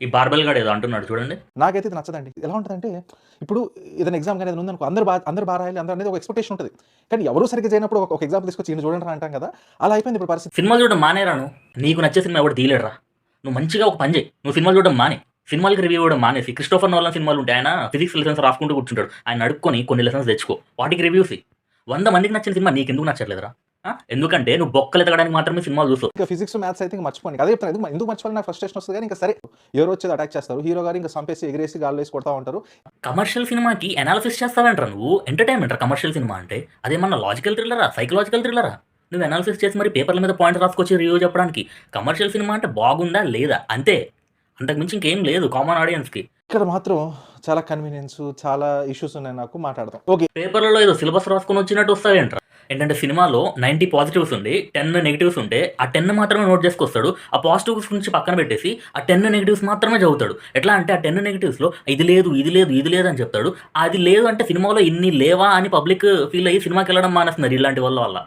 ఈ బార్బెల్ గాడు ఏదో అంటున్నాడు చూడండి. నాకైతే ఇది నచ్చదండి. ఎలా ఉంటదంటే, ఇప్పుడు ఏదైనా ఎగ్జామ్ గాని ఏదైనా ఉందనుకో, అందరూ బా రాయాలి అందరూ అనేది ఒక ఎక్స్‌పెక్టేషన్ ఉంటది. కానీ ఎవరు సరిగ్గా చేయనప్పుడు ఒక ఎగ్జాంపుల్ తీసుకొచ్చి ఈయన చూడండిరా అంటాం కదా! అలా అయిపోయింది ఇప్పుడు పరిస్థితి. సినిమాలు చూడడం మానేరా నువ్వు. నీకు నచ్చే సినిమా ఎవడు తీయలేడురా. నువ్వు మంచిగా ఒక పని చెయి. నువ్వు సినిమాలు చూడడం మానేయి. సినిమాలకి రివ్యూ ఇవ్వడం మానేసి, క్రిస్టోఫర్ నోలన్ సినిమాలు ఉంటాయి. ఆయన ఫిజిక్స్ లెసన్స్ రాసుకుంటూ కూర్చుంటాడు. ఆయన్ని అడుక్కొని కొన్ని లెసన్స్ తెచ్చుకో. వాటికి రివ్యూస్ ఇయి. 100 మందికి నచ్చిన సినిమా నీకెందుకు నచ్చట్లేదురా? ఎందుకంటే నువ్వు బొక్కలు ఎతకడానికి మాత్రమే సినిమాలు చూస్తావు. ఇంకా ఫిజిక్స్, మ్యాథ్స్ అయితే ఇంక మర్చిపోండి. అదే చెప్తాను. ఎందుకు మర్చిపోవాలని నాకు ఫ్రస్ట్రేషన్ వస్తది గానీ, ఇంక సరే ఎవరో వచ్చి అటాక్ చేస్తారు. హీరో గారు ఇంక సంపేసి, ఎగిరేసి, గాల్లో ఏసి కొడతా ఉంటారు. కమర్షియల్ సినిమాకి అనాలిసిస్ చేస్తావేంట్రా నువ్వు? ఎంటర్‌టైన్‌మెంట్ రా కమర్షియల్ సినిమా అంటే. అదేమన్నా లాజికల్ థ్రిల్లరా? సైకలాజికల్ థ్రిల్లరా? నువ్వు అనాలిసిస్ చేసి మరి పేపర్ల మీద పాయింట్స్ రాసుకొచ్చి రివ్యూ చెప్పడానికి. కమర్షియల్ సినిమా అంటే బాగుందా? లేదా? అంతే. అంతకు మించి ఇంకేం లేదు కామన్ ఆడియన్స్‌కి. ఇక్కడ మాత్రం చాలా కన్వీనియన్స్, చాలా ఇష్యూస్ ఉన్నాయి నాకు మాట్లాడదాం. ఓకే. పేపర్‌లలో ఏదో సిలబస్ రాసుకొని వచ్చినట్టు వస్తావేంట్రా? ఏంటంటే సినిమాలో 90 పాజిటివ్స్ ఉండి 10 నెగెటివ్స్ ఉంటే ఆ 10 మాత్రమే నోట్ చేసుకొస్తాడు. ఆ పాజిటివ్స్ గురించి పక్కన పెట్టేసి ఆ 10 నెగెటివ్స్ మాత్రమే చదువుతాడు. ఎట్లా అంటే ఆ 10 నెగెటివ్స్‌లో ఇది లేదు, ఇది లేదు, ఇది లేదు అని చెప్తాడు. అది లేదు అంటే సినిమాలో ఇన్ని లేవా అని పబ్లిక్ ఫీల్ అయ్యి సినిమాకెళ్ళడం మానేస్తున్నారు ఇలాంటి వాళ్ళ వల్ల.